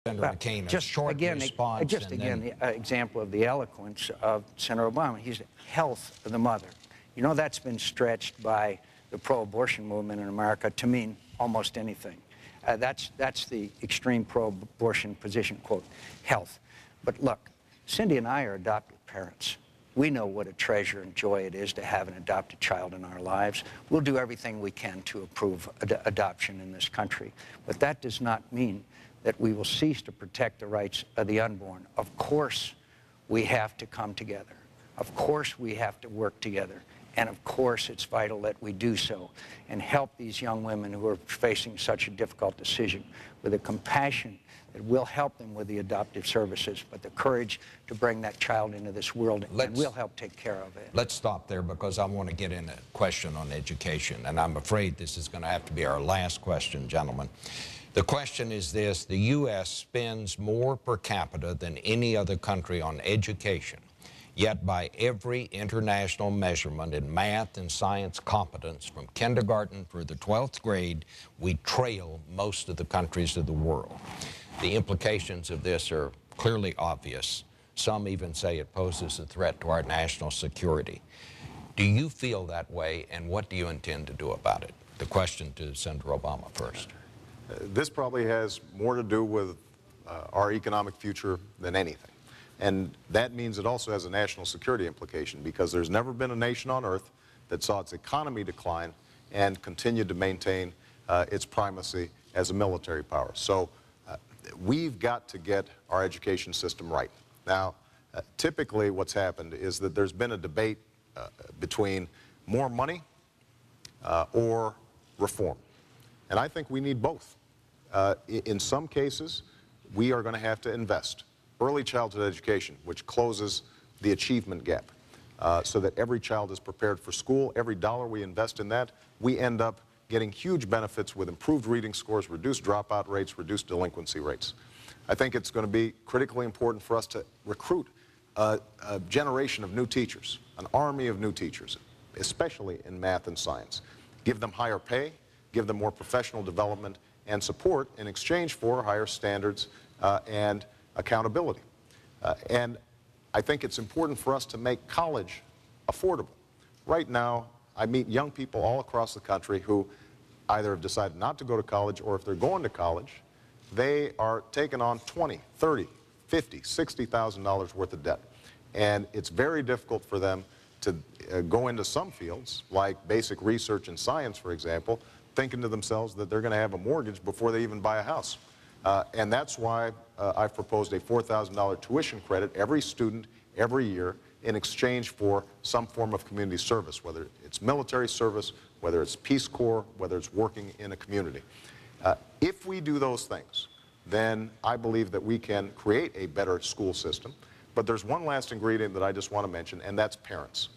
Senator McCain, a short response. Just again, the example of the eloquence of Senator Obama. He's health of the mother. You know, that's been stretched by the pro-abortion movement in America to mean almost anything. That's the extreme pro-abortion position, quote, health. But look, Cindy and I are adopted parents. We know what a treasure and joy it is to have an adopted child in our lives. We'll do everything we can to approve adoption in this country. But that does not mean that we will cease to protect the rights of the unborn. Of course, we have to come together. Of course, we have to work together. And of course, it's vital that we do so and help these young women who are facing such a difficult decision with a compassion that will help them with the adoptive services, but the courage to bring that child into this world, and we'll help take care of it. Let's stop there because I want to get in a question on education, and I'm afraid this is going to have to be our last question, gentlemen. The question is this: the U.S. spends more per capita than any other country on education. Yet by every international measurement in math and science competence, from kindergarten through the 12th grade, we trail most of the countries of the world. The implications of this are clearly obvious. Some even say it poses a threat to our national security. Do you feel that way, and what do you intend to do about it? The question to Senator Obama first. This probably has more to do with our economic future than anything. And that means it also has a national security implication, because there's never been a nation on earth that saw its economy decline and continued to maintain its primacy as a military power. So we've got to get our education system right. Now, typically what's happened is that there's been a debate between more money or reform. And I think we need both. In some cases, we are going to have to invest. Early childhood education, which closes the achievement gap, so that every child is prepared for school. Every dollar we invest in that, we end up getting huge benefits with improved reading scores, reduced dropout rates, reduced delinquency rates. I think it's going to be critically important for us to recruit a generation of new teachers, an army of new teachers, especially in math and science. Give them higher pay, give them more professional development and support in exchange for higher standards and accountability. And I think it's important for us to make college affordable. Right now, I meet young people all across the country who either have decided not to go to college, or if they're going to college, they are taking on $20,000, $30,000, $50,000, $60,000 worth of debt. And it's very difficult for them to go into some fields, like basic research and science, for example, thinking to themselves that they're going to have a mortgage before they even buy a house. And that's why I've proposed a $4,000 tuition credit every student every year in exchange for some form of community service, whether it's military service, whether it's Peace Corps, whether it's working in a community. If we do those things, then I believe that we can create a better school system. But there's one last ingredient that I just want to mention, and that's parents.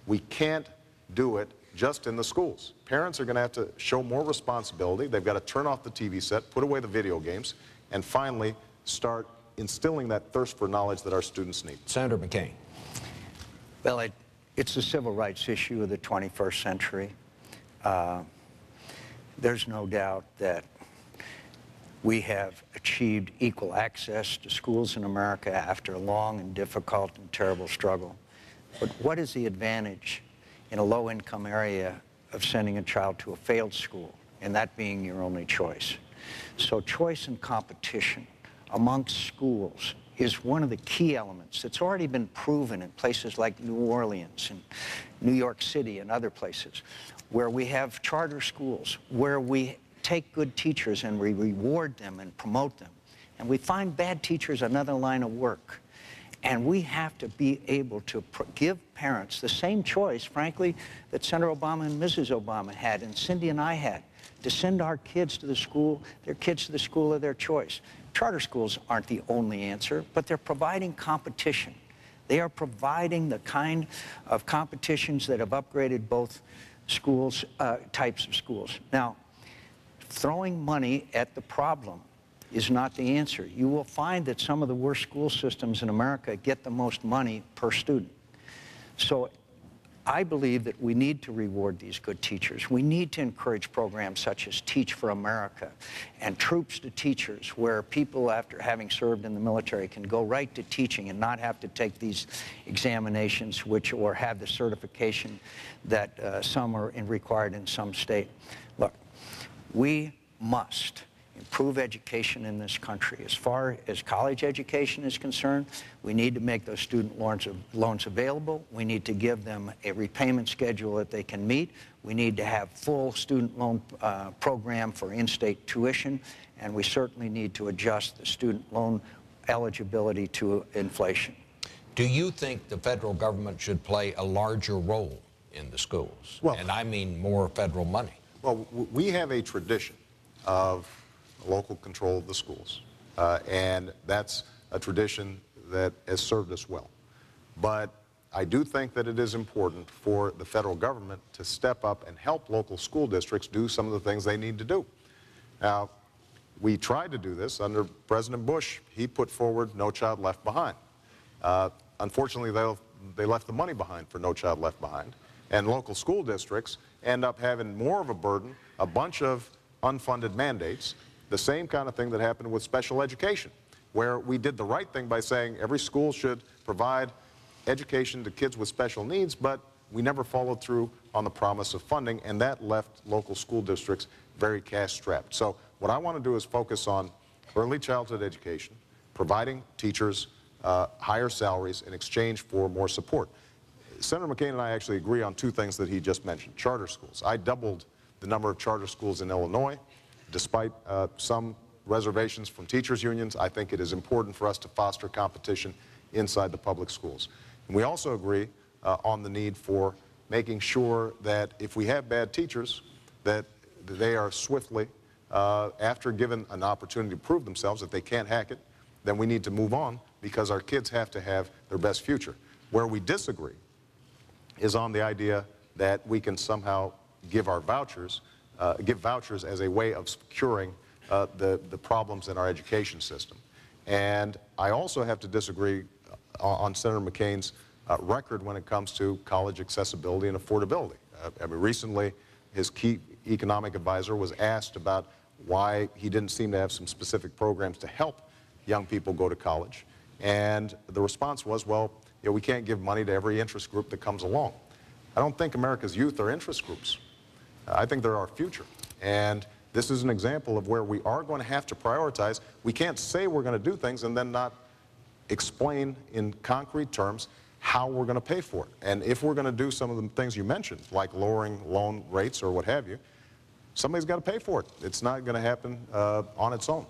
We can't do it just in the schools. Parents are going to have to show more responsibility. They've got to turn off the TV set, put away the video games, and finally start instilling that thirst for knowledge that our students need. Senator McCain. Well, it's the civil rights issue of the 21st century. There's no doubt that we have achieved equal access to schools in America after a long and difficult and terrible struggle. But what is the advantage in a low-income area of sending a child to a failed school, and that being your only choice? So choice and competition amongst schools is one of the key elements that's already been proven in places like New Orleans and New York City and other places, where we have charter schools, where we take good teachers and we reward them and promote them. And we find bad teachers another line of work. And we have to be able to give parents the same choice, frankly, that Senator Obama and Mrs. Obama had and Cindy and I had, to send our kids to the school, their kids to the school of their choice. Charter schools aren't the only answer, but they're providing competition. They are providing the kind of competitions that have upgraded both schools, types of schools. Now, throwing money at the problem is not the answer. You will find that some of the worst school systems in America get the most money per student. So I believe that we need to reward these good teachers. We need to encourage programs such as Teach for America and Troops to Teachers, where people, after having served in the military, can go right to teaching and not have to take these examinations or have the certification that some are required in some state. Look, we must improve education in this country. As far as college education is concerned, we need to make those student loans available. We need to give them a repayment schedule that they can meet. We need to have full student loan program for in-state tuition, and we certainly need to adjust the student loan eligibility to inflation. Do you think the federal government should play a larger role in the schools? Well, and I mean more federal money. Well, we have a tradition of local control of the schools, and that's a tradition that has served us well. But I do think that it is important for the federal government to step up and help local school districts do some of the things they need to do. Now, we tried to do this under President Bush. He put forward No Child Left Behind. Unfortunately, they left the money behind for No Child Left Behind, and local school districts end up having more of a burden, a bunch of unfunded mandates, the same kind of thing that happened with special education, where we did the right thing by saying every school should provide education to kids with special needs, but we never followed through on the promise of funding, and that left local school districts very cash-strapped. So what I want to do is focus on early childhood education, providing teachers higher salaries in exchange for more support. Senator McCain and I actually agree on two things that he just mentioned. Charter schools. I doubled the number of charter schools in Illinois. Despite some reservations from teachers' unions, I think it is important for us to foster competition inside the public schools. And we also agree on the need for making sure that if we have bad teachers, that they are swiftly, after given an opportunity to prove themselves that they can't hack it, then we need to move on because our kids have to have their best future. Where we disagree is on the idea that we can somehow give our vouchers as a way of curing the problems in our education system. And I also have to disagree on Senator McCain's record when it comes to college accessibility and affordability. I mean, recently, his key economic advisor was asked about why he didn't seem to have some specific programs to help young people go to college. And the response was, well, you know, we can't give money to every interest group that comes along. I don't think America's youth are interest groups. I think they're our future. And this is an example of where we are going to have to prioritize. We can't say we're going to do things and then not explain in concrete terms how we're going to pay for it. And if we're going to do some of the things you mentioned, like lowering loan rates or what have you, somebody's got to pay for it. It's not going to happen on its own.